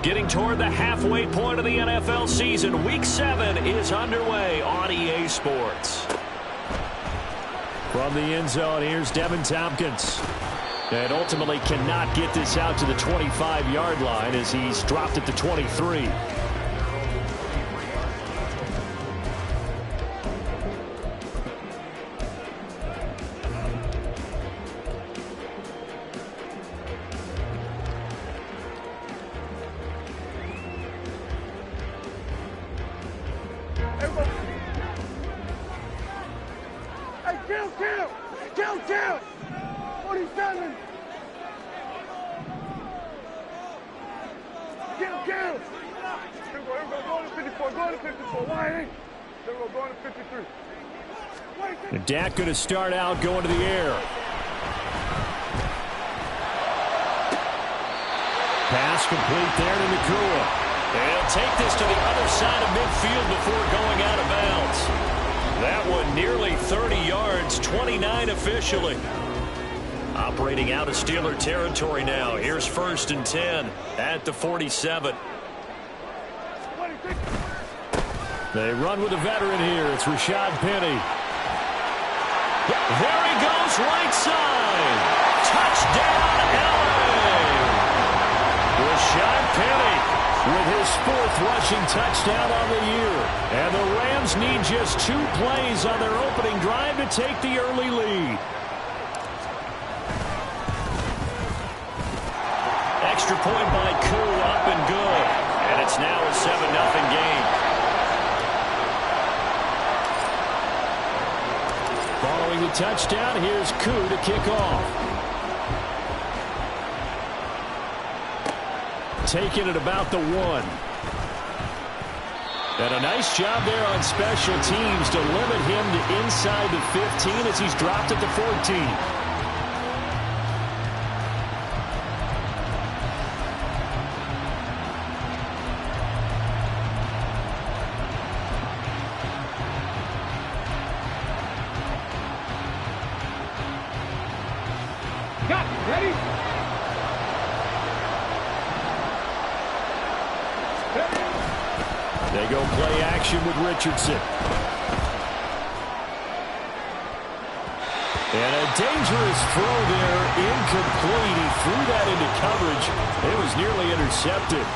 Getting toward the halfway point of the NFL season. Week 7 is underway on EA Sports. From the end zone, here's Devin Tompkins. And ultimately cannot get this out to the 25-yard line as he's dropped at the 23. Kill! 47! Kill! Here we go, go to 54, go to 54, wide eight. Here we go, going to 53. And Dak going to start out going to the air. Pass complete there to Nakua. They'll take this to the other side of midfield before going out of bounds. That one nearly 30 yards, 29 officially. Operating out of Steeler territory now. Here's 1st and 10 at the 47. They run with a veteran here. It's Rashad Penny. There he goes, right side. Touchdown, LA. Rashad Penny with his 4th rushing touchdown on the year. And the Rams need just 2 plays on their opening drive to take the early lead. Extra point by Koo, up and good. And it's now a 7-0 game. Following the touchdown, here's Koo to kick off. Taking it about the 1. And a nice job there on special teams to limit him to inside the 15 as he's dropped at the 14. Ready? They go play action with Richardson. And a dangerous throw there, incomplete. He threw that into coverage. It was nearly intercepted.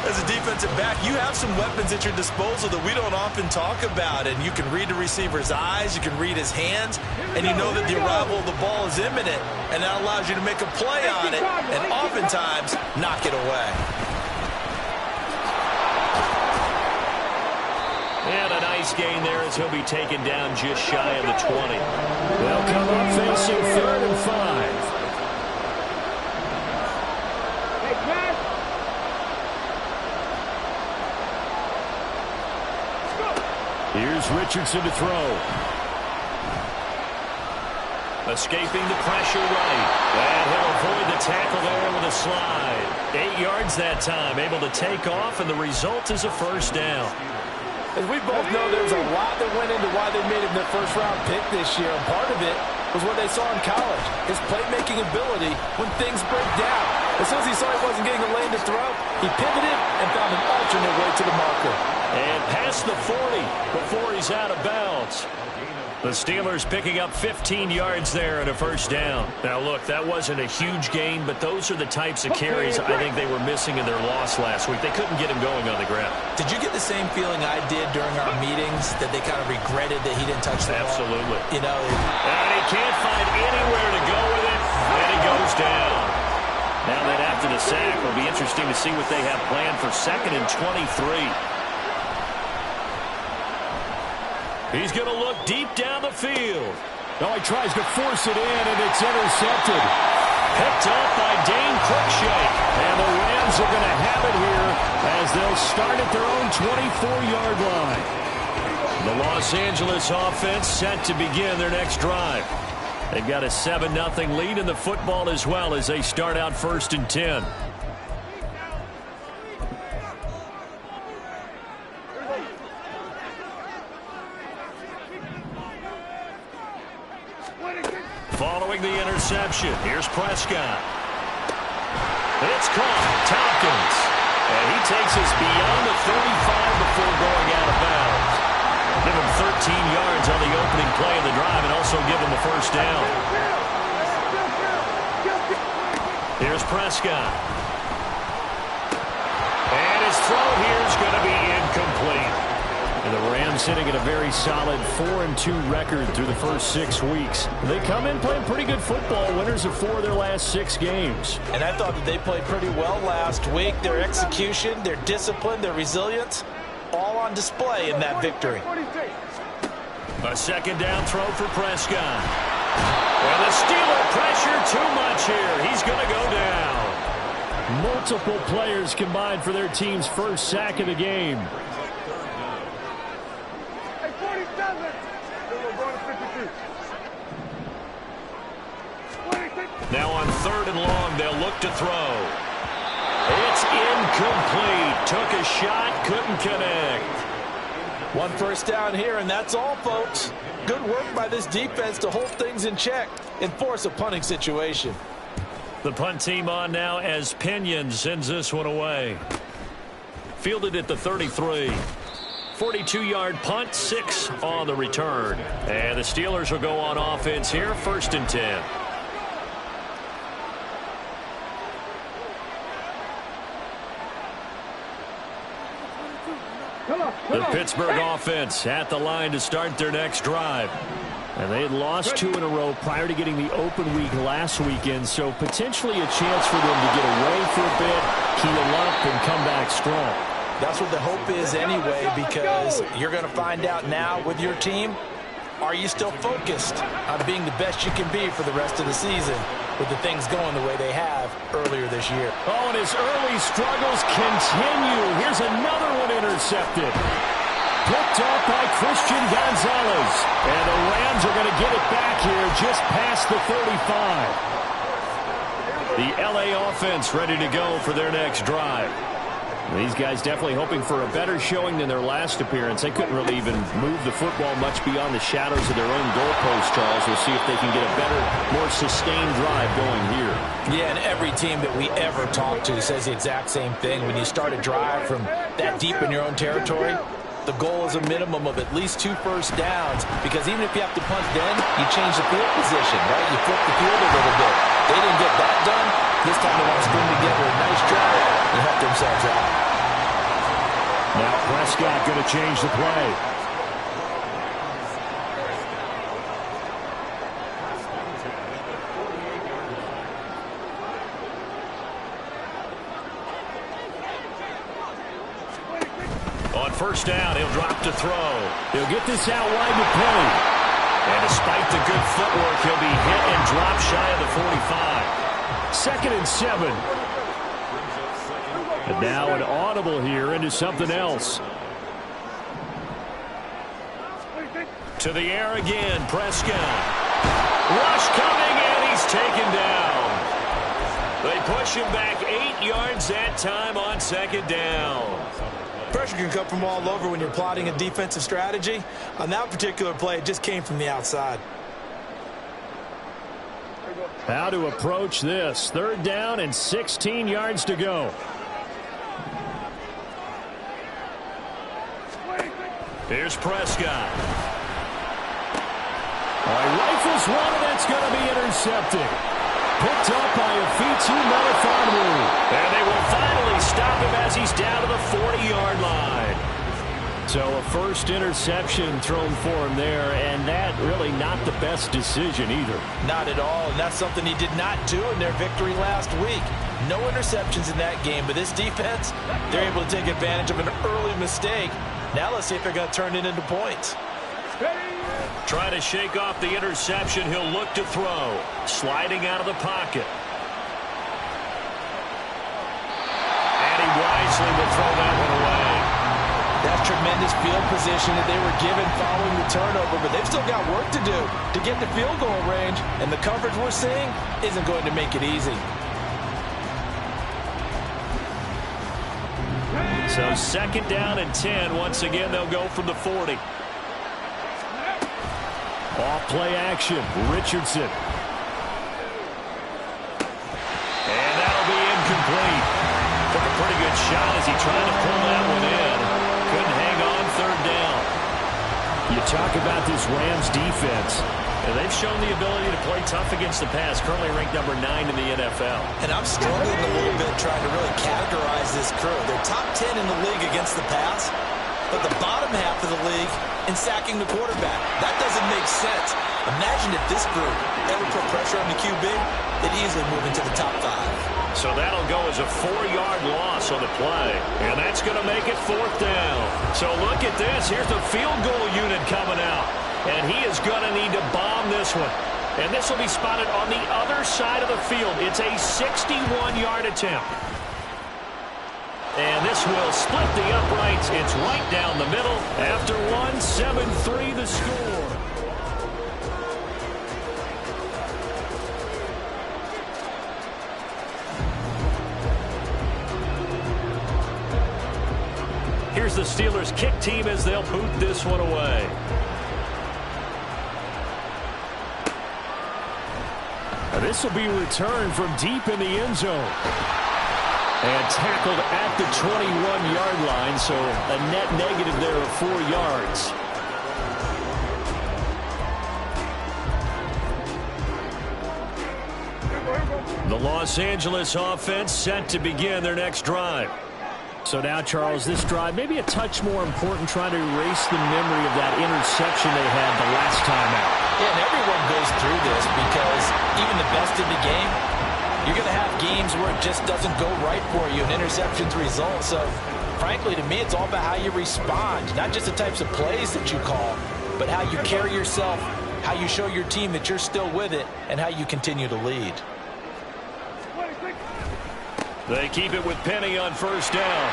As a defensive back, you have some weapons at your disposal that we don't often talk about. And you can read the receiver's eyes, you can read his hands, and you know that the arrival of the ball is imminent. And that allows you to make a play on it and oftentimes knock it away. And a nice gain there as he'll be taken down just shy of the 20. They'll come up facing 3rd and 5. Here's Richardson to throw. Escaping the pressure right. And he'll avoid the tackle there with a slide. 8 yards that time, able to take off, and the result is a 1st down. As we both know, there's a lot that went into why they made him their 1st-round pick this year. And part of it was what they saw in college, his playmaking ability when things break down. As soon as he saw he wasn't getting a lane to throw, he pivoted and found an alternate way to the marker. And past the 40 before he's out of bounds. The Steelers picking up 15 yards there and a 1st down. Now, look, that wasn't a huge gain, but those are the types of carries I think they were missing in their loss last week. They couldn't get him going on the ground. Did you get the same feeling I did during our meetings, that they kind of regretted that he didn't touch the ball? Absolutely. You know, and he can't find anywhere to go with it, and he goes down. Now that after the sack, it'll be interesting to see what they have planned for 2nd and 23. He's going to look deep down the field. Now he tries to force it in, and it's intercepted. Picked up by Dane Cruikshank. And the Rams are going to have it here as they'll start at their own 24-yard line. The Los Angeles offense set to begin their next drive. They've got a 7-0 lead in the football as well as they start out 1st and 10. Following the interception, here's Prescott. It's caught. Tompkins. And he takes us beyond the 35 before going out of bounds. Give him 13 yards on the opening play of the drive and also give him the first down. Here's Prescott. And his throw here is going to be incomplete. And the Rams sitting at a very solid 4-2 record through the first 6 weeks. They come in playing pretty good football, winners of 4 of their last 6 games. And I thought that they played pretty well last week. Their execution, their discipline, their resilience, all on display in that victory. A second down throw for Prescott. And the Steeler pressure too much here. He's going to go down. Multiple players combined for their team's first sack of the game. Hey, 47. They're going to 52. Now on 3rd and long, they'll look to throw. It's incomplete. Took a shot, couldn't connect. 1 first down here, and that's all, folks. Good work by this defense to hold things in check and force a punting situation. The punt team on now as Pinion sends this one away. Fielded at the 33. 42-yard punt, 6 on the return. And the Steelers will go on offense here, 1st and 10. The Pittsburgh offense at the line to start their next drive. And they had lost 2 in a row prior to getting the open week last weekend, so potentially a chance for them to get away for a bit, heal up, and come back strong. That's what the hope is anyway, because you're going to find out now with your team, are you still focused on being the best you can be for the rest of the season with the things going the way they have earlier this year? Oh, and his early struggles continue. Here's another one intercepted. Picked off by Christian Gonzalez. And the Rams are going to get it back here just past the 35. The LA offense ready to go for their next drive. These guys definitely hoping for a better showing than their last appearance. They couldn't really even move the football much beyond the shadows of their own goalpost, Charles. We'll see if they can get a better, more sustained drive going here. Yeah, and every team that we ever talk to says the exact same thing. When you start a drive from that deep in your own territory, the goal is a minimum of at least 2 first downs, because even if you have to punt then, you change the field position, right? You flip the field a little bit. They didn't get that done. This time they want to string together a nice drive and help themselves out. Now Prescott going to change the play. On 1st down, he'll drop to throw. He'll get this out wide to Penny. And despite the good footwork, he'll be hit and drop shy of the 45. 2nd and 7. And now an audible here into something else. To the air again, Prescott. Rush coming, and he's taken down. They push him back 8 yards that time on 2nd down. Pressure can come from all over when you're plotting a defensive strategy. On that particular play, it just came from the outside. How to approach this. 3rd down and 16 yards to go. Here's Prescott. Rifles one, and that's going to be intercepted. Picked up by Afitu Melifonwu. And they will finally stop him as he's down to the 40-yard line. So a first interception thrown for him there, and that really not the best decision either. Not at all, and that's something he did not do in their victory last week. No interceptions in that game, but this defense, they're able to take advantage of an early mistake. Now let's see if they're going to turn it into points. Trying to shake off the interception, he'll look to throw. Sliding out of the pocket. And he wisely will throw that one away. That's tremendous field position that they were given following the turnover, but they've still got work to do to get the field goal range, and the coverage we're seeing isn't going to make it easy. So 2nd down and 10. Once again, they'll go from the 40. Off play action, Richardson. And that'll be incomplete. Took a pretty good shot as he tried to pull that one in. Couldn't hang on third down. You talk about this Rams defense. And they've shown the ability to play tough against the pass, currently ranked number 9 in the NFL. And I'm struggling a little bit trying to really categorize this crew. They're top 10 in the league against the pass, but the bottom half of the league in sacking the quarterback. That doesn't make sense. Imagine if this group ever put pressure on the QB, they'd easily move into the top 5. So that'll go as a 4-yard loss on the play. And that's going to make it 4th down. So look at this. Here's the field goal unit coming out. And he is going to need to bomb this one. And this will be spotted on the other side of the field. It's a 61-yard attempt. And this will split the uprights. It's right down the middle. After one, 7-3 the score. Here's the Steelers' kick team as they'll boot this one away. This will be returned from deep in the end zone. And tackled at the 21-yard line, so a net negative there of 4 yards. The Los Angeles offense set to begin their next drive. So now, Charles, this drive maybe a touch more important, trying to erase the memory of that interception they had the last time out. Yeah, and everyone goes through this because even the best in the game, you're going to have games where it just doesn't go right for you and interceptions result. So, frankly, to me, it's all about how you respond, not just the types of plays that you call, but how you carry yourself, how you show your team that you're still with it, and how you continue to lead. They keep it with Penny on first down.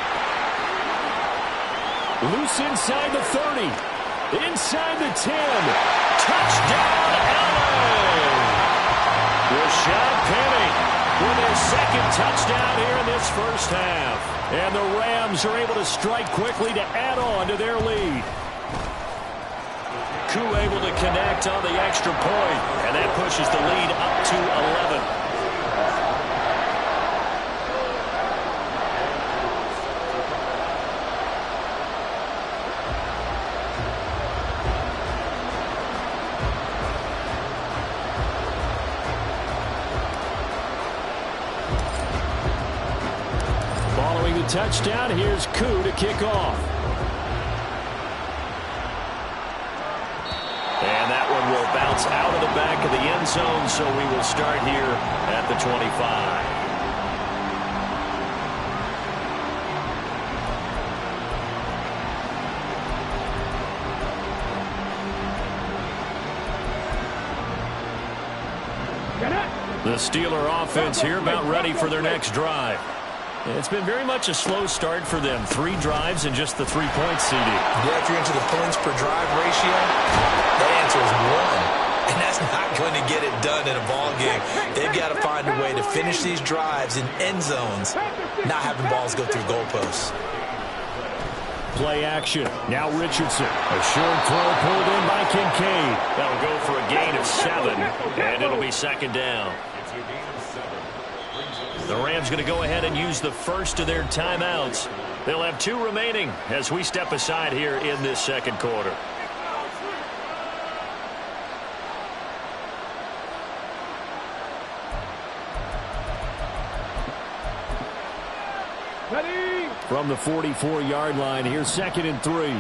Loose inside the 30. Inside the 10. Touchdown, LA! Rashad Penny with his second touchdown here in this first half. And the Rams are able to strike quickly to add on to their lead. Koo able to connect on the extra point, and that pushes the lead up to 11. Touchdown. Here's Koo to kick off. And that one will bounce out of the back of the end zone, so we will start here at the 25. The Steeler offense here about ready for their next drive. It's been very much a slow start for them. 3 drives and just the 3 points, CD. Yeah, if you're into the points per drive ratio, that answer is 1. And that's not going to get it done in a ball game. They've got to find a way to finish these drives in end zones, not having balls go through goalposts. Play action. Now Richardson. A short throw pulled in by Kincaid. That'll go for a gain of 7, and it'll be second down. The Rams going to go ahead and use the first of their timeouts. They'll have 2 remaining as we step aside here in this second quarter. Ready? From the 44-yard line, here's 2nd and 3.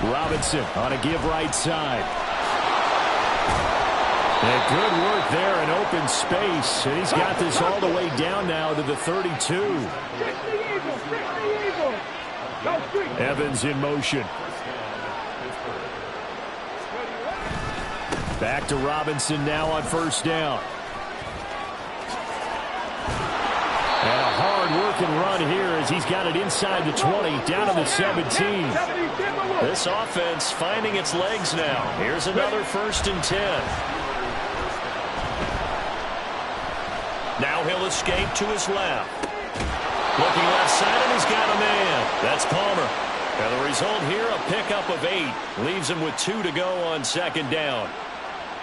Robinson on a give right side. And good work there in open space. And he's got this all the way down now to the 32. Evans in motion. Back to Robinson now on first down. And a hard-working run here as he's got it inside the 20, down to the 17. This offense finding its legs now. Here's another 1st and 10. Now he'll escape to his left. Looking left side, and he's got a man. That's Palmer. And the result here, a pickup of 8. Leaves him with 2 to go on second down.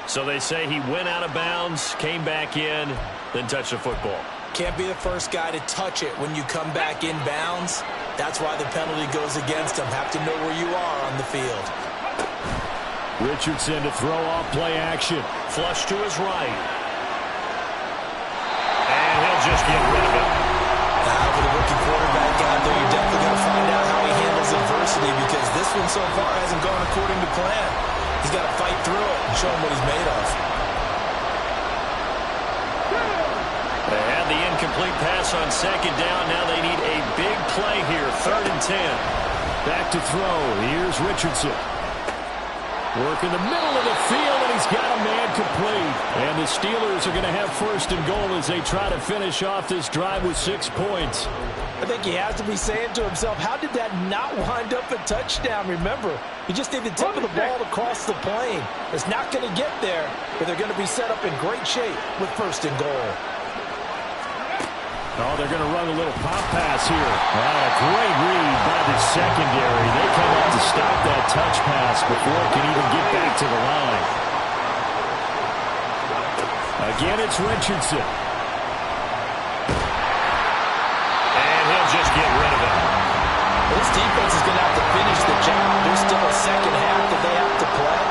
So they say he went out of bounds, came back in, then touched the football. can't be the first guy to touch it when you come back inbounds. That's why the penalty goes against him. Have to know where you are on the field. Richardson to throw off play action. Flush to his right. And he'll just get rid of it. With a rookie quarterback out there, you're definitely going to find out how he handles adversity, because this one so far hasn't gone according to plan. He's got to fight through it and show him what he's made of. They had the incomplete pass on second down. Now they need a big play here. 3rd and 10. Back to throw. Here's Richardson. Work in the middle of the field, and he's got a man complete. And the Steelers are going to have 1st and goal as they try to finish off this drive with 6 points. I think he has to be saying to himself, how did that not wind up a touchdown? Remember, you just need the tip of the ball to cross the plane. It's not going to get there, but they're going to be set up in great shape with 1st and goal. Oh, they're going to run a little pop pass here. A great read by the secondary. They come up to stop that touch pass before it can even get back to the line. Again, it's Richardson. And he'll just get rid of it. This defense is going to have to finish the job. There's still a second half that they have to play.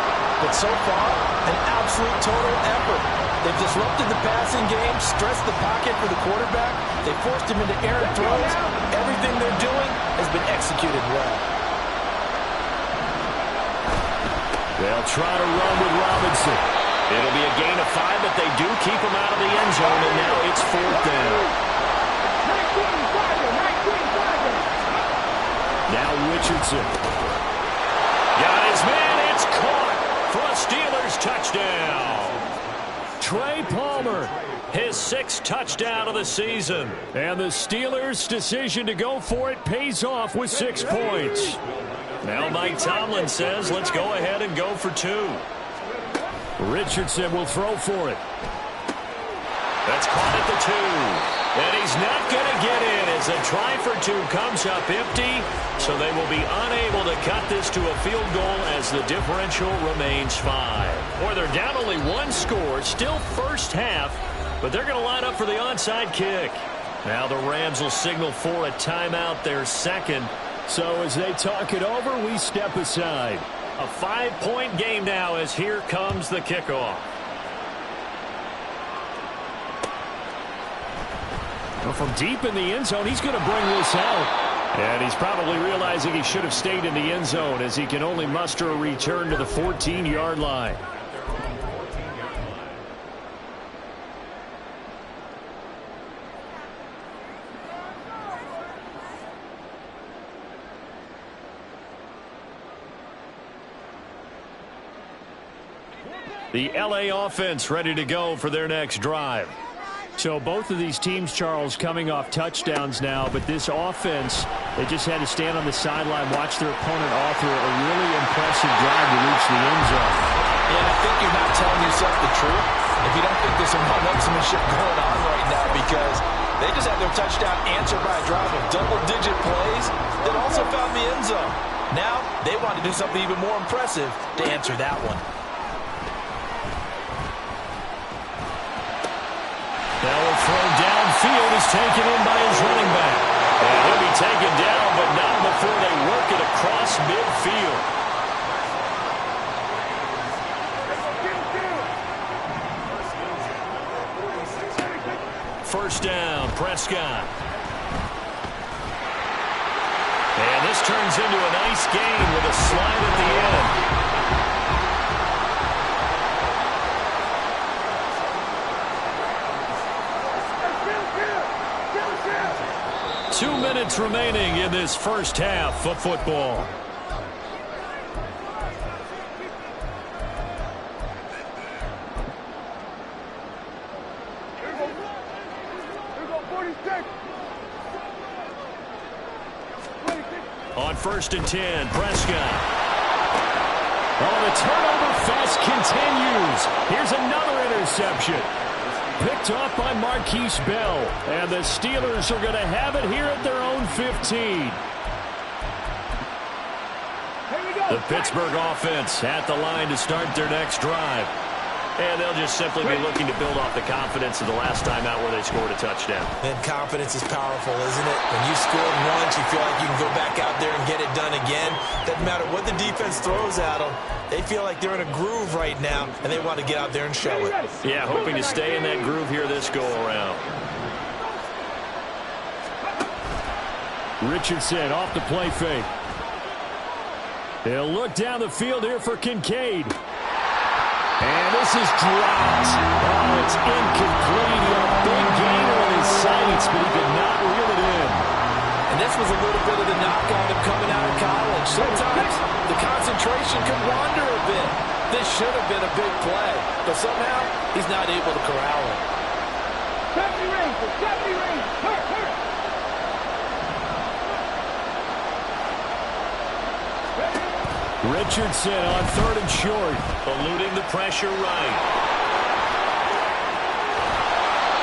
But so far, an absolute total effort. They've disrupted the passing game, stressed the pocket for the quarterback. They forced him into errant throws. Everything they're doing has been executed well. They'll try to run with Robinson. It'll be a gain of 5, but they do keep him out of the end zone, and now it's 4th down. Now Richardson. Got his man. It's caught for a Steelers touchdown. Trey Palmer, his 6th touchdown of the season. And the Steelers' decision to go for it pays off with 6 points. Now Mike Tomlin says, let's go ahead and go for 2. Richardson will throw for it. That's caught at the 2. And he's not going to get in as a try for 2 comes up empty. So they will be unable to cut this to a field goal as the differential remains 5. Or they're down only 1 score, still first half, but they're going to line up for the onside kick. Now the Rams will signal for a timeout, their 2nd. So as they talk it over, we step aside. A 5-point game now as here comes the kickoff. Well, from deep in the end zone, he's going to bring this out. And he's probably realizing he should have stayed in the end zone as he can only muster a return to the 14-yard line. The LA offense ready to go for their next drive. So both of these teams, Charles, coming off touchdowns now, but this offense, they just had to stand on the sideline, watch their opponent author a really impressive drive to reach the end zone. Yeah, I think you're not telling yourself the truth if you don't think there's some one-upsmanship going on right now, because they just had their touchdown answered by a drive of double-digit plays that also found the end zone. Now they want to do something even more impressive to answer that one. Now a throw downfield is taken in by his running back. And he'll be taken down, but not before they work it across midfield. First down, Prescott. And this turns into a nice gain with a slide at the end. 2 minutes remaining in this first half of football. On 1st and 10, Prescott. Oh, the turnover fest continues. Here's another interception. Picked off by Marquise Bell. And the Steelers are going to have it here at their own 15. The Pittsburgh offense at the line to start their next drive. And they'll just simply be looking to build off the confidence of the last time out where they scored a touchdown. And confidence is powerful, isn't it? When you scored once, you feel like you can go back out there and get it done again. Doesn't matter what the defense throws at them. They feel like they're in a groove right now, and they want to get out there and show it. Yeah, hoping to stay in that groove here this go-around. Richardson off the play fake. They'll look down the field here for Kincaid. And this is dropped. Oh, it's incomplete. He had a big gainer in his sights, but he could not reel it in. And this was a little bit of the knock on him coming out of college. Sometimes the concentration can wander a bit. This should have been a big play, but somehow he's not able to corral it. 70 range, hurt. Richardson on 3rd and short. Eluding the pressure right.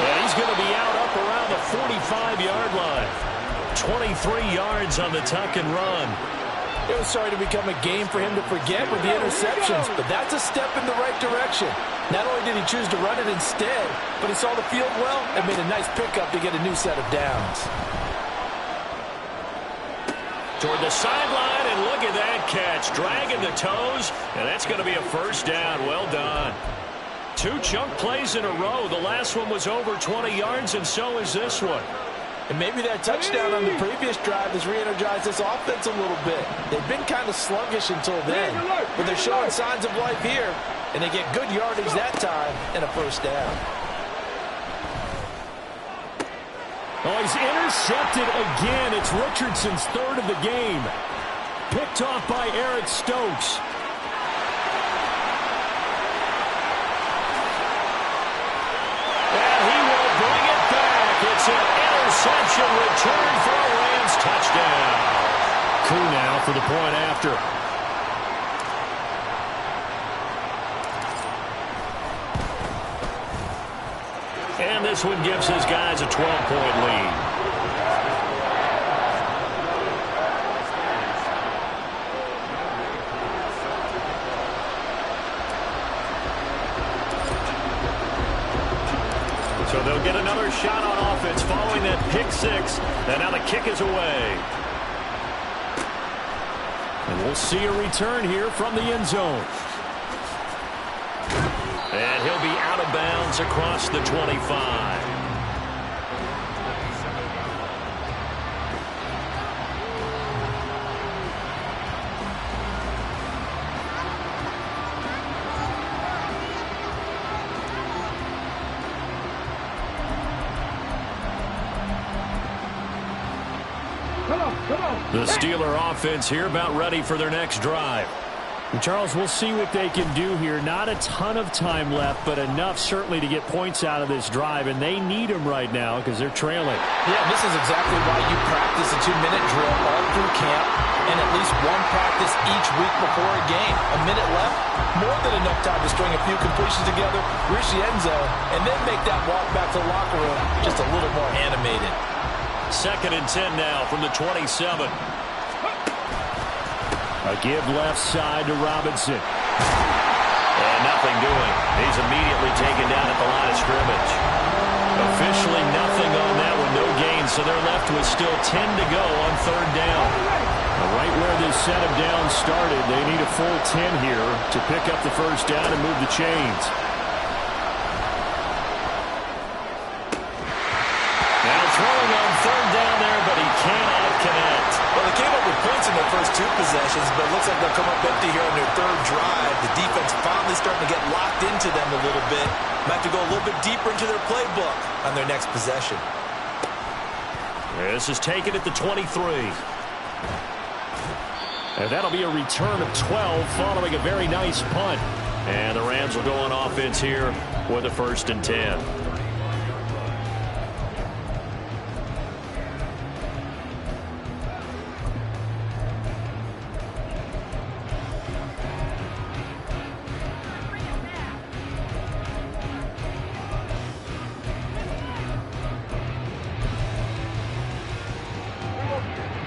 And he's going to be out up around the 45-yard line. 23 yards on the tuck and run. It was starting to become a game for him to forget with the interceptions, but that's a step in the right direction. Not only did he choose to run it instead, but he saw the field well and made a nice pickup to get a new set of downs. Toward the sideline, and look at that catch. Dragging the toes, and that's going to be a first down. Well done. 2 chunk plays in a row. The last one was over 20 yards, and so is this one. And maybe that touchdown on the previous drive has re-energized this offense a little bit. They've been kind of sluggish until then, but they're showing signs of life here, and they get good yardage that time and a first down. Oh, he's intercepted again. It's Richardson's 3rd of the game. Picked off by Eric Stokes. And he will bring it back. It's an interception return for a Rams touchdown. Koo now for the point after. And this one gives his guys a 12-point lead. So they'll get another shot on offense following that pick six. And now the kick is away. And we'll see a return here from the end zone. And he'll be out of bounds across the 25. The Steeler offense here about ready for their next drive. And Charles, we'll see what they can do here. Not a ton of time left, but enough certainly to get points out of this drive, and they need them right now because they're trailing. Yeah, this is exactly why you practice a 2-minute drill all through camp and at least one practice each week before a game. A minute left, more than enough time to string a few completions together, reach the end zone, and then make that walk back to the locker room just a little more animated. 2nd and 10 now from the 27. A give left side to Robinson. And nothing doing. He's immediately taken down at the line of scrimmage. Officially nothing on that one, no gain, so they're left with still 10 to go on 3rd down. Right where this set of downs started, they need a full 10 here to pick up the first down and move the chains. Now throwing on 3rd down there, but he cannot connect. Well, they came up with points in their first 2 possessions, but it looks like they'll come up empty here on their 3rd drive. The defense finally starting to get locked into them a little bit. Might have to go a little bit deeper into their playbook on their next possession. This is taken at the 23. And that'll be a return of 12 following a very nice punt. And the Rams will go on offense here with a 1st and 10.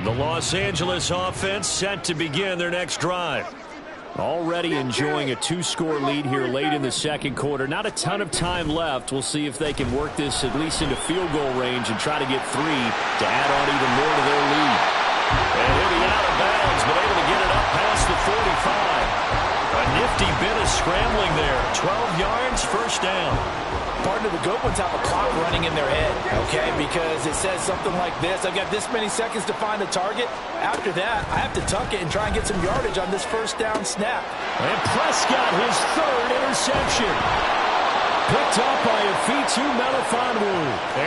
The Los Angeles offense set to begin their next drive. Already enjoying a 2-score lead here late in the second quarter. Not a ton of time left. We'll see if they can work this at least into field goal range and try to get 3 to add on even more to their lead. And he'll be out of bounds, but able to get it up past the 45. A nifty bit of scrambling there. 12 yards, first down. Part of the good ones have a clock running in their head, okay? Because it says something like this. I've got this many seconds to find a target. After that, I have to tuck it and try and get some yardage on this first down snap. And Prescott, his 3rd interception. Picked up by Afitu Melifonwu.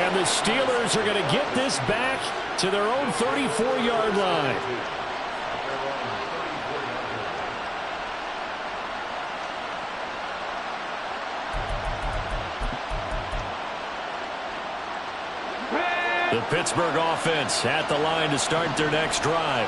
And the Steelers are going to get this back to their own 34-yard line. The Pittsburgh offense at the line to start their next drive.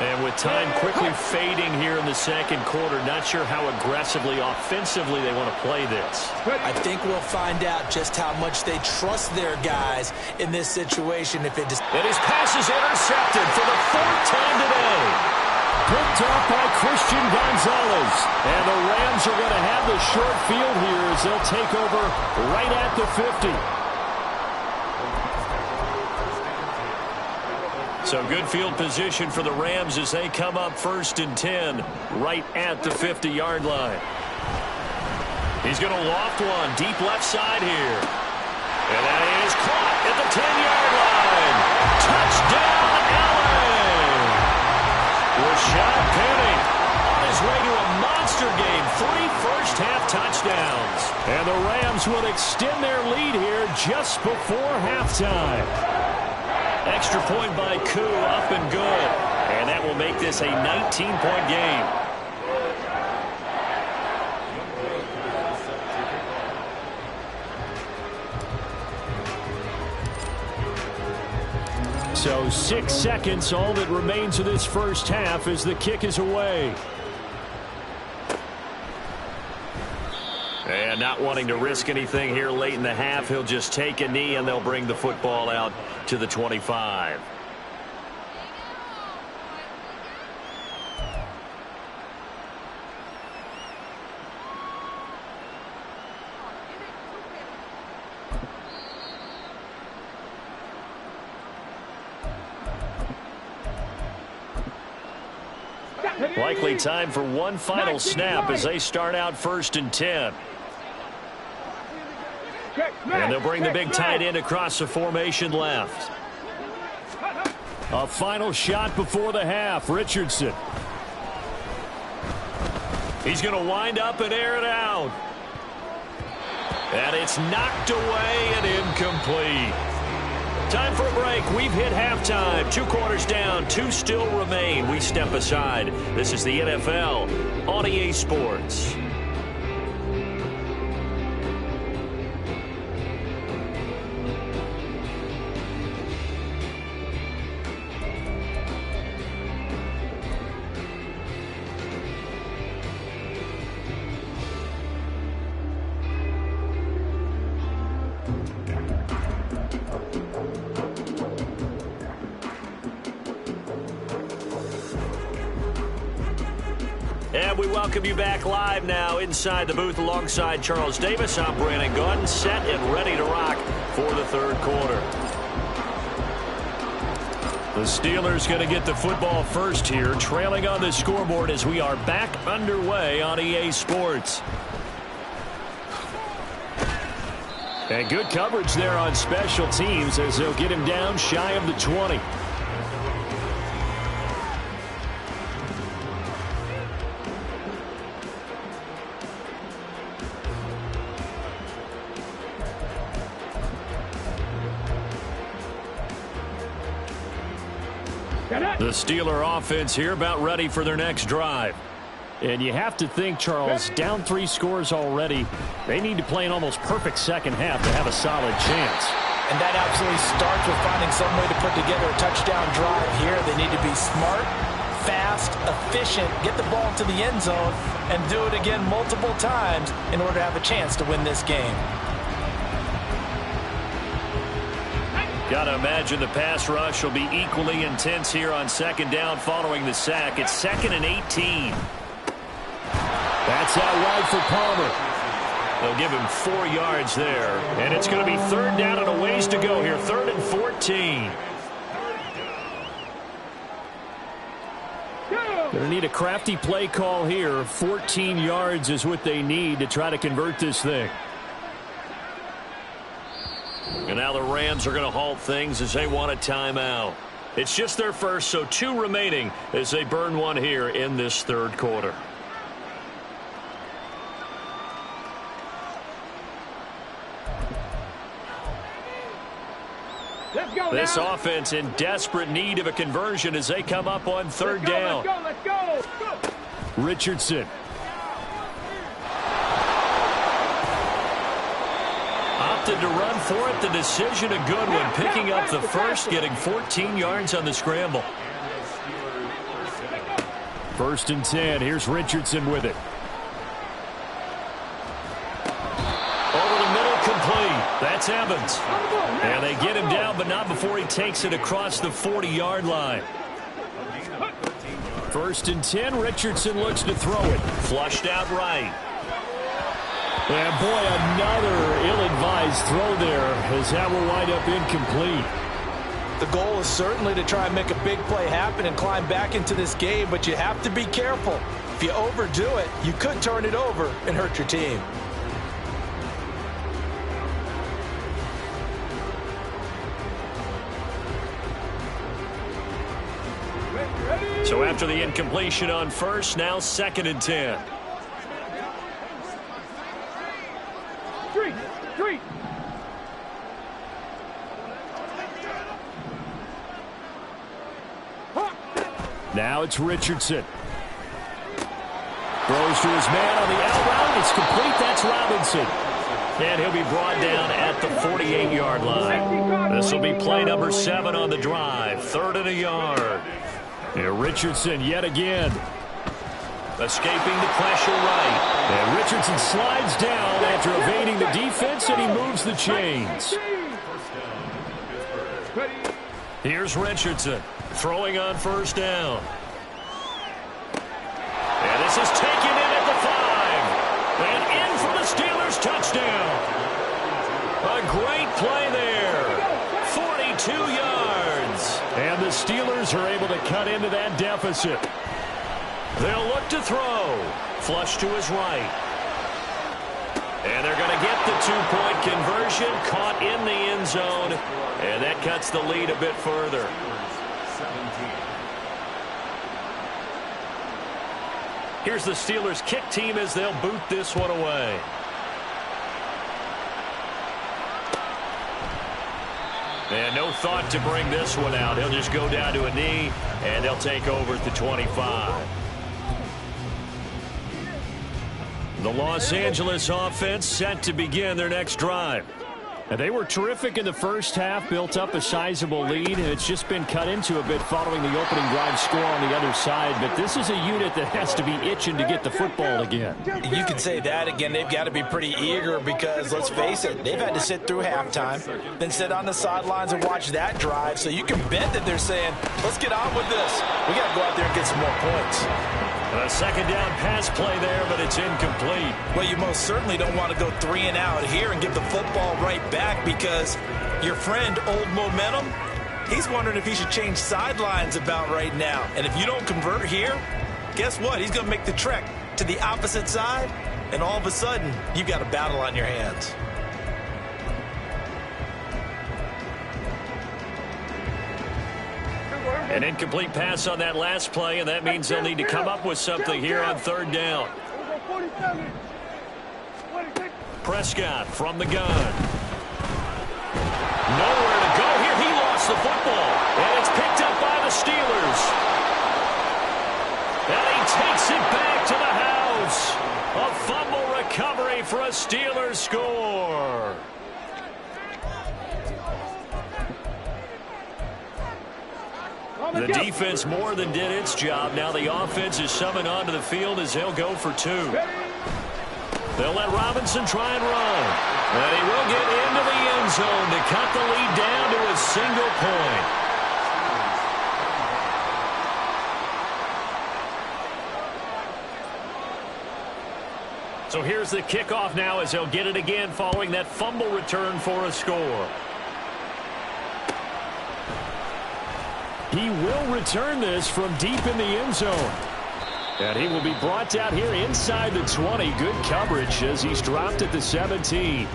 And with time quickly fading here in the second quarter, not sure how aggressively, offensively they want to play this. I think we'll find out just how much they trust their guys in this situation. And his pass is intercepted for the 4th time today. Picked up by Christian Gonzalez. And the Rams are going to have the short field here as they'll take over right at the 50. So good field position for the Rams as they come up 1st and 10 right at the 50-yard line. He's going to loft one deep left side here. And that is caught at the 10-yard line. Touchdown, Allen! Rashad Penny on his way to a monster game. 3 first-half touchdowns. And the Rams will extend their lead here just before halftime. Extra point by Koo, up and good. And that will make this a 19-point game. So 6 seconds, all that remains of this first half as the kick is away. And not wanting to risk anything here late in the half, he'll just take a knee and they'll bring the football out to the 25. Likely time for one final snap as they start out 1st and 10. And they'll bring the big tight end across the formation left. A final shot before the half. Richardson. He's going to wind up and air it out. And it's knocked away and incomplete. Time for a break. We've hit halftime. 2 quarters down. 2 still remain. We step aside. This is the NFL on EA Sports. And we welcome you back live now inside the booth alongside Charles Davis. I'm Brandon Gaudin, set and ready to rock for the 3rd quarter. The Steelers going to get the football first here, trailing on the scoreboard as we are back underway on EA Sports. And good coverage there on special teams as they'll get him down shy of the 20. The Steeler offense here about ready for their next drive. And you have to think, Charles, down 3 scores already. They need to play an almost perfect second half to have a solid chance. And that absolutely starts with finding some way to put together a touchdown drive here. They need to be smart, fast, efficient, get the ball to the end zone, and do it again multiple times in order to have a chance to win this game. Got to imagine the pass rush will be equally intense here on 2nd down following the sack. It's 2nd and 18. It's out wide for Palmer. They'll give him 4 yards there. And it's going to be third down and a ways to go here. 3rd and 14. Going to need a crafty play call here. 14 yards is what they need to try to convert this thing. And now the Rams are going to halt things as they want a timeout. It's just their first, so 2 remaining as they burn one here in this 3rd quarter. This offense in desperate need of a conversion as they come up on 3rd down. Let's go. Richardson. Opted to run for it. The decision a good one. Picking up the first, getting 14 yards on the scramble. 1st and 10. Here's Richardson with it. Over the middle, complete. That's Evans. And they get him down, but not before he takes it across the 40-yard line. 1st and 10. Richardson looks to throw it. Flushed out right. And boy, another ill-advised throw there as that will wind up incomplete. The goal is certainly to try and make a big play happen and climb back into this game, but you have to be careful. If you overdo it, you could turn it over and hurt your team. So after the incompletion on first, now 2nd and 10. Three. Now it's Richardson. Throws to his man on the out route. It's complete. That's Robinson. And he'll be brought down at the 48-yard line. This will be play number 7 on the drive. 3rd and a yard. And Richardson yet again. Escaping the pressure right. And Richardson slides down after evading the defense, and he moves the chains. Here's Richardson throwing on 1st down. And this is taken in at the 5. And in for the Steelers touchdown. A great play there. 42 yards. And the Steelers are able to cut into that deficit. They'll look to throw. Flush to his right. And they're going to get the 2-point conversion. Caught in the end zone. And that cuts the lead a bit further. Here's the Steelers kick team as they'll boot this one away. And no thought to bring this one out. He'll just go down to a knee, and they'll take over at the 25. The Los Angeles offense set to begin their next drive. And they were terrific in the first half, built up a sizable lead, and it's just been cut into a bit following the opening drive score on the other side. But this is a unit that has to be itching to get the football again. You can say that again. They've got to be pretty eager because, let's face it, they've had to sit through halftime, then sit on the sidelines and watch that drive. So you can bet that they're saying, let's get on with this. We got to go out there and get some more points. A 2nd down pass play there, but it's incomplete. Well, you most certainly don't want to go 3 and out here and give the football right back because your friend, Old Momentum, he's wondering if he should change sidelines about right now. And if you don't convert here, guess what? He's going to make the trek to the opposite side, and all of a sudden, you've got a battle on your hands. An incomplete pass on that last play, and that means they'll need to come up with something here on 3rd down. Prescott from the gun. Nowhere to go here. He lost the football, and it's picked up by the Steelers. And he takes it back to the house. A fumble recovery for a Steelers score. The defense more than did its job. Now the offense is summoned onto the field as they'll go for 2. They'll let Robinson try and run. And he will get into the end zone to cut the lead down to a single point. So here's the kickoff now as they'll get it again following that fumble return for a score. He will return this from deep in the end zone. And he will be brought down here inside the 20. Good coverage as he's dropped at the 17.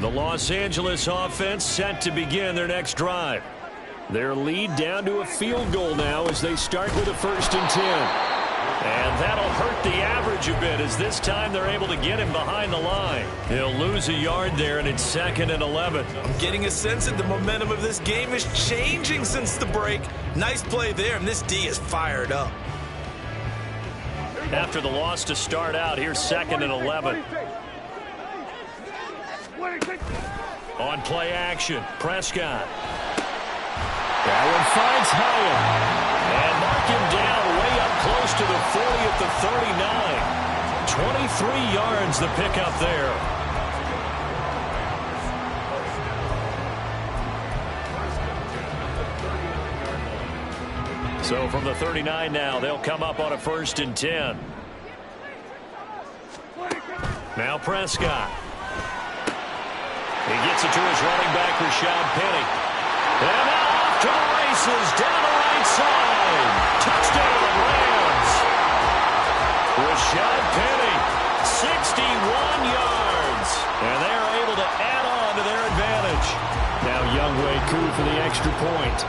The Los Angeles offense set to begin their next drive. Their lead down to a field goal now as they start with a 1st and 10. And that'll hurt the average a bit as this time they're able to get him behind the line. He'll lose a yard there, and it's 2nd and 11. I'm getting a sense that the momentum of this game is changing since the break. Nice play there, and this D is fired up. After the loss to start out, here's 2nd and 11. On play action, Prescott. That one finds Hyatt. And mark him down way up close to the 40 at the 39. 23 yards the pickup there. So from the 39 now, they'll come up on a 1st and 10. Now Prescott. He gets it to his running back, Rashad Penny. And now off to the races, down the right side. Touchdown, Rams. Rashad Penny, 61 yards. And they're able to add on to their advantage. Now Younghoe Koo for the extra point.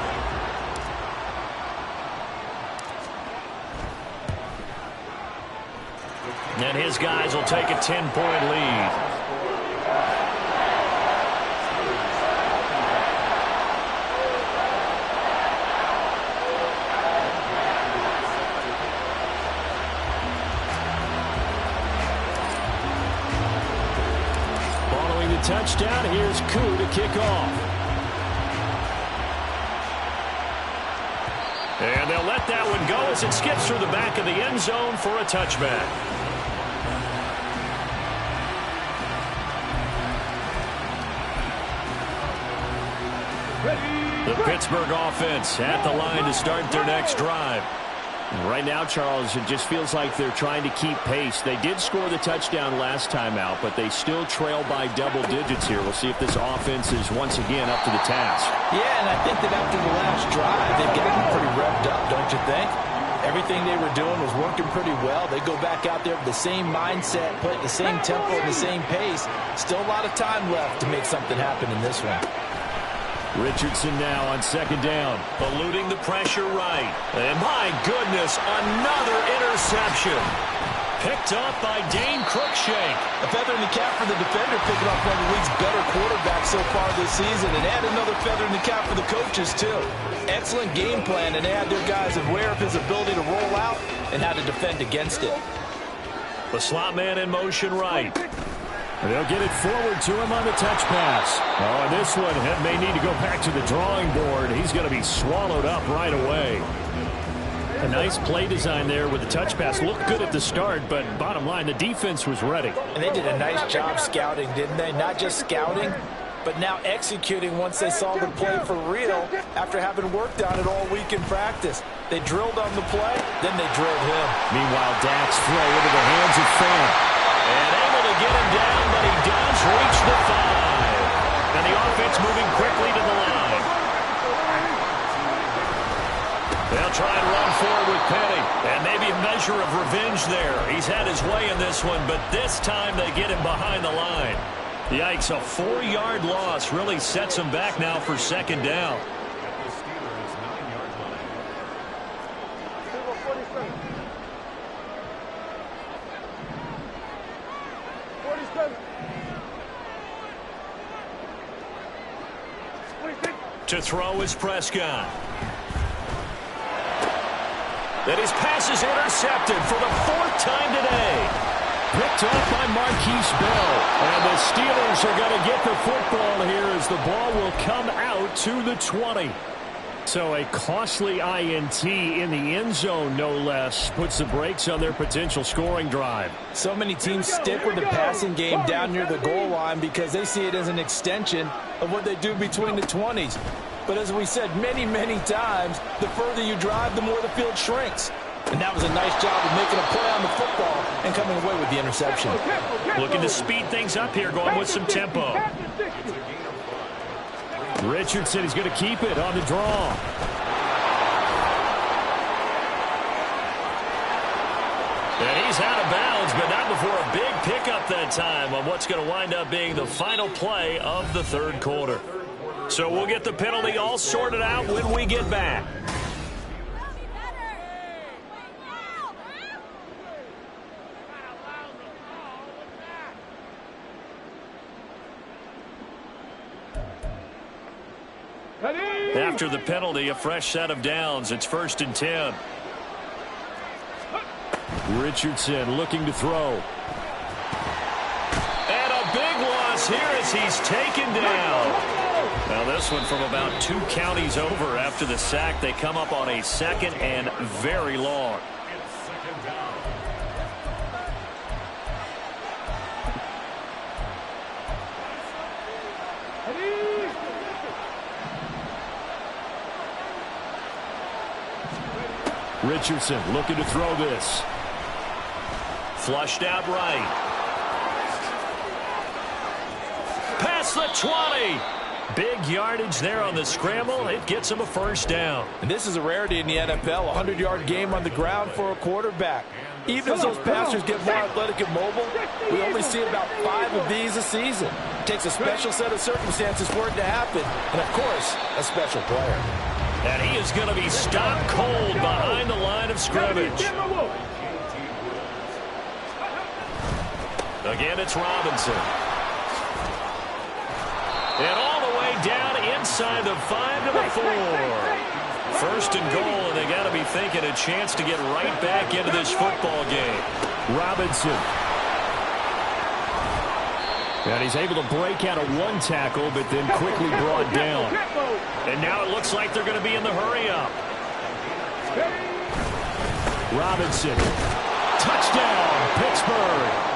And his guys will take a 10-point lead. Touchdown. Here's Koo to kick off. And they'll let that one go as it skips through the back of the end zone for a touchback. The Pittsburgh offense at the line to start their next drive. Right now, Charles, it just feels like they're trying to keep pace. They did score the touchdown last time out, but they still trail by double digits here. We'll see if this offense is once again up to the task. Yeah, and I think that after the last drive, they've gotten pretty revved up, don't you think? Everything they were doing was working pretty well. They go back out there with the same mindset, play at the same tempo, and the same pace. Still a lot of time left to make something happen in this one. Richardson now on 2nd down. Eluding the pressure right. And my goodness, another interception. Picked up by Dane Cruikshank. A feather in the cap for the defender, picking up one of the league's better quarterbacks so far this season. And add another feather in the cap for the coaches, too. Excellent game plan, and they had their guys aware of his ability to roll out and how to defend against it. The slot man in motion right. They'll get it forward to him on the touch pass. Oh, and this one may need to go back to the drawing board. He's going to be swallowed up right away. A nice play design there with the touch pass. Looked good at the start, but bottom line, the defense was ready. And they did a nice job scouting, didn't they? Not just scouting, but now executing once they saw the play for real after having worked on it all week in practice. They drilled on the play, then they drilled him. Meanwhile, Dak's throw into the hands of Fant. And able to get him down, but he does reach the 5. And the offense moving quickly to the line. They'll try and run forward with Penny. And maybe a measure of revenge there. He's had his way in this one, but this time they get him behind the line. Yikes, a 4-yard loss really sets him back now for 2nd down. To throw is Prescott. That his pass is intercepted for the 4th time today. Picked up by Marquise Bell. And the Steelers are going to get the football here as the ball will come out to the 20. So a costly INT in the end zone, no less, puts the brakes on their potential scoring drive. So many teams stick with the passing game down near the goal line because they see it as an extension of what they do between the 20s. But as we said many, many times, the further you drive, the more the field shrinks. And that was a nice job of making a play on the football and coming away with the interception. Looking to speed things up here, going with some tempo. Richardson is going to keep it on the draw. And he's out of bounds, but not before a big pickup that time on what's going to wind up being the final play of the third quarter. So we'll get the penalty all sorted out when we get back. After the penalty, a fresh set of downs. It's 1st and 10. Richardson looking to throw. And a big loss here as he's taken down. Now this one from about 2 counties over after the sack. They come up on a 2nd and very long. Richardson looking to throw this. Flushed out right. Past the 20. Big yardage there on the scramble. It gets him a first down. And this is a rarity in the NFL, a 100-yard game on the ground for a quarterback. Even as those passers get more athletic and mobile, we only see about 5 of these a season. It takes a special set of circumstances for it to happen, and, of course, a special player. And he is going to be stopped cold behind the line of scrimmage. Again, it's Robinson. And all the way down inside the 5 to the 4. 1st and goal, and they got to be thinking a chance to get right back into this football game. Robinson. And he's able to break out of 1 tackle, but then quickly brought down. And now it looks like they're going to be in the hurry-up. Robinson. Touchdown, Pittsburgh.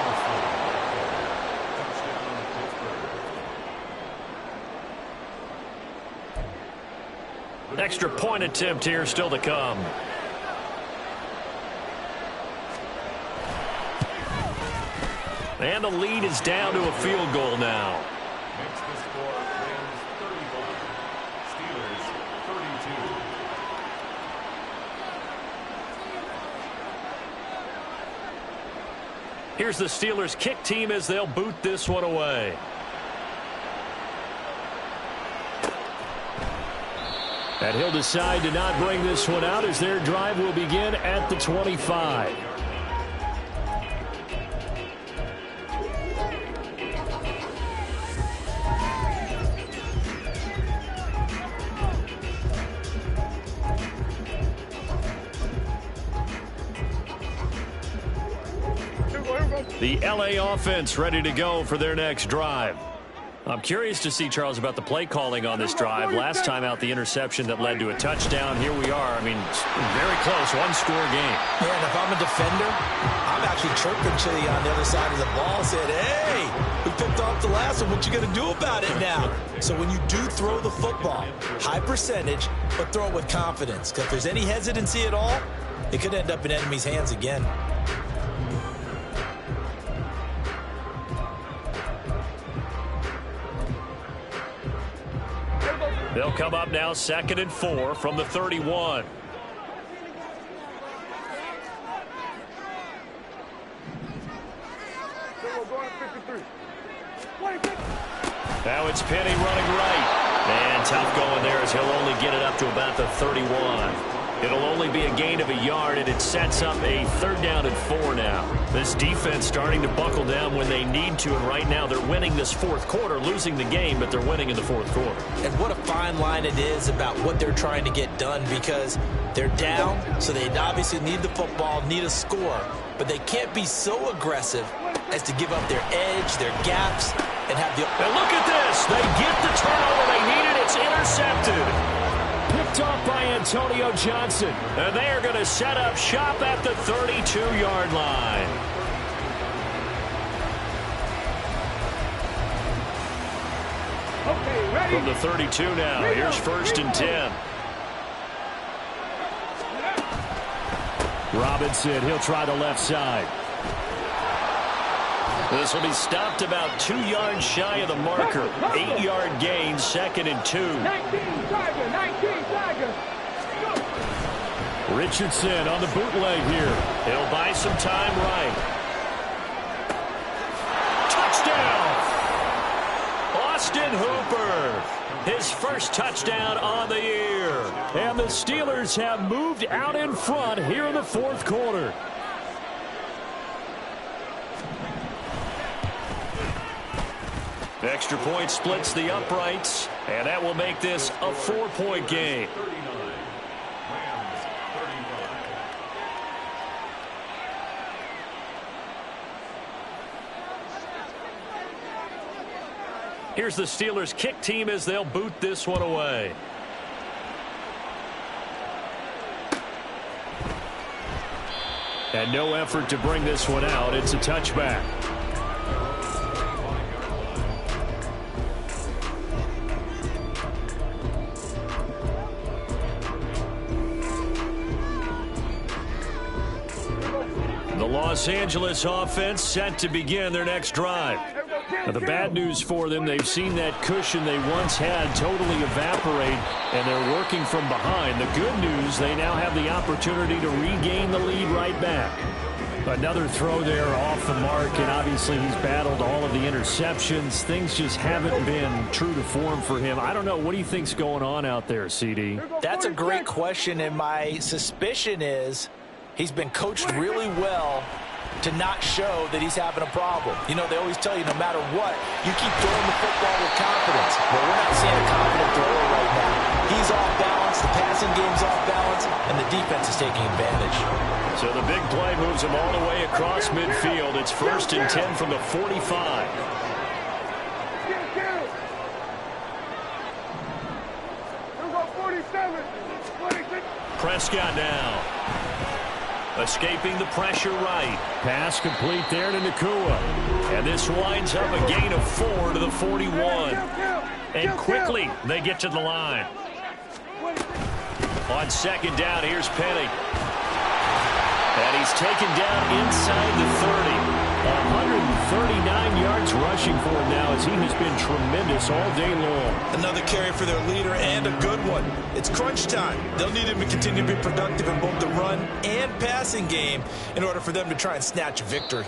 Extra point attempt here still to come. And the lead is down to a field goal now. Makes the score Rams 31, Steelers 32. Here's the Steelers kick team as they'll boot this one away. And he'll decide to not bring this one out as their drive will begin at the 25. The LA offense ready to go for their next drive. I'm curious to see, Charles, about the play calling on this drive. Last time out, the interception that led to a touchdown. Here we are. I mean, very close, 1-score game. Yeah, and if I'm a defender, I'm actually chirping Chili on the other side of the ball, saying, hey, we picked off the last one. What you going to do about it now? So when you do throw the football, high percentage, but throw it with confidence. Because if there's any hesitancy at all, it could end up in enemy's hands again. They'll come up now 2nd and 4 from the 31. Now it's Penny running right. And tough going there as he'll only get it up to about the 31. It'll only be a gain of a yard, and it sets up a 3rd down and 4 now. This defense starting to buckle down when they need to, and right now they're winning this 4th quarter, losing the game, but they're winning in the 4th quarter. And what a fine line it is about what they're trying to get done, because they're down, so they obviously need the football, need a score, but they can't be so aggressive as to give up their edge, their gaps, and have the... And look at this. They get the turnover they needed. It's intercepted. Picked off by Antonio Johnson. And they are going to set up shop at the 32-yard line. Okay, From the 32 now, here's 1st and 10. Robinson, he'll try the left side. This will be stopped about 2 yards shy of the marker. 8-yard gain, 2nd and 2. 19 Tiger. Richardson on the bootleg here. He'll buy some time right. Touchdown! Austin Hooper. His first touchdown on the year. And the Steelers have moved out in front here in the 4th quarter. Extra point splits the uprights, and that will make this a 4-point game. 39. Rams 35. Here's the Steelers kick team as they'll boot this one away. And no effort to bring this one out. It's a touchback. The Los Angeles offense set to begin their next drive. Now, the bad news for them, they've seen that cushion they once had totally evaporate, and they're working from behind. The good news, they now have the opportunity to regain the lead right back. Another throw there off the mark, and obviously he's battled all of the interceptions. Things just haven't been true to form for him. I don't know. What do you think's going on out there, CD? That's a great question, and my suspicion is he's been coached really well to not show that he's having a problem. You know, they always tell you no matter what, you keep throwing the football with confidence. But we're not seeing a confident thrower right now. He's off balance, the passing game's off balance, and the defense is taking advantage. So the big play moves him all the way across midfield. It's 1st and 10 from the 45. Prescott now. Escaping the pressure right. Pass complete there to Nacua. And this winds up a gain of 4 to the 41. And quickly they get to the line. On 2nd down, here's Penny. And he's taken down inside the 30. 139 yards rushing for him now as he has been tremendous all day long. Another carry for their leader and a good one. It's crunch time. They'll need him to continue to be productive in both the run and passing game in order for them to try and snatch a victory.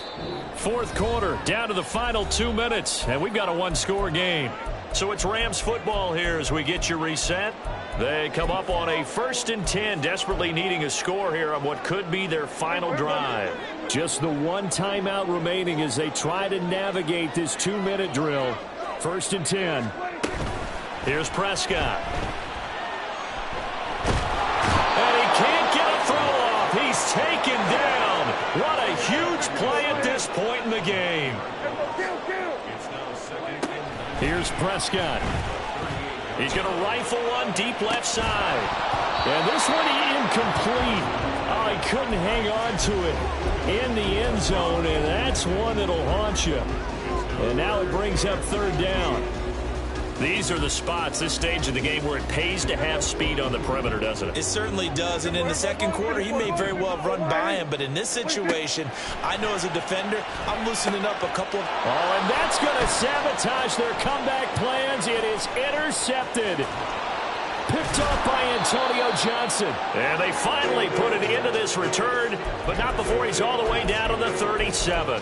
4th quarter, down to the final 2 minutes, and we've got a 1-score game. So it's Rams football here as we get you reset. They come up on a 1st and 10, desperately needing a score here on what could be their final drive. Just the one timeout remaining as they try to navigate this 2-minute drill. 1st and 10. Here's Prescott. And he can't get a throw off. He's taken down. What a huge play at this point in the game. Here's Prescott. He's going to rifle one deep left side. And this one incomplete. Oh, he couldn't hang on to it in the end zone, and that's one that'll haunt you. And now it brings up 3rd down. These are the spots, this stage of the game, where it pays to have speed on the perimeter, doesn't it? It certainly does, and in the 2nd quarter, he may very well have run by him, but in this situation, I know as a defender, I'm loosening up a couple of... Oh, and that's going to sabotage their comeback plans. It is intercepted. Picked up by Antonio Johnson. And they finally put it into this return, but not before he's all the way down to the 37.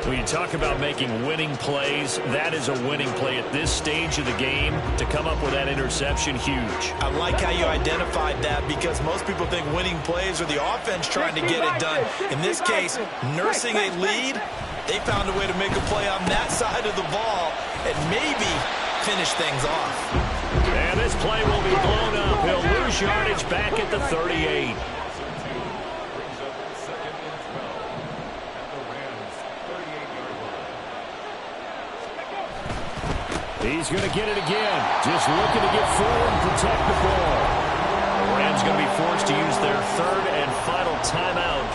When you talk about making winning plays, that is a winning play at this stage of the game. To come up with that interception, huge. I like how you identified that because most people think winning plays are the offense trying to get it done. In this case, nursing a lead, they found a way to make a play on that side of the ball and maybe finish things off. And this play will be blown up. He'll lose yardage back at the 38. He's going to get it again. Just looking to get forward and protect the ball. The Rams going to be forced to use their 3rd and final timeout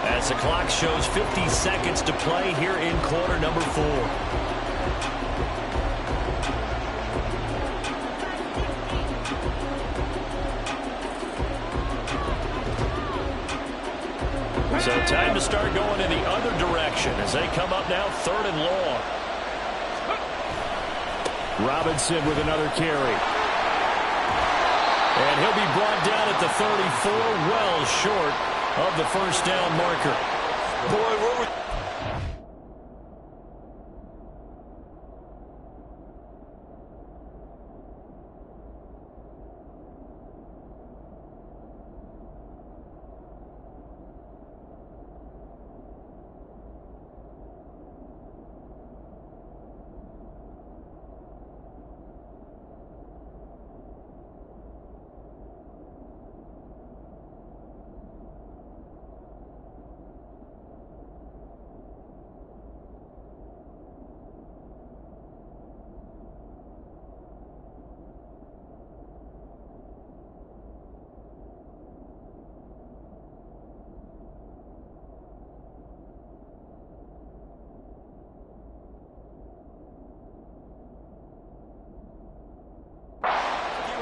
as the clock shows 50 seconds to play here in quarter number 4. So time to start going in the other direction as they come up now 3rd and long. Robinson with another carry. And he'll be brought down at the 34, well short of the first down marker. Boy, where we...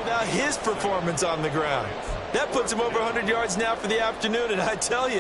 Without his performance on the ground. That puts him over 100 yards now for the afternoon, and I tell you,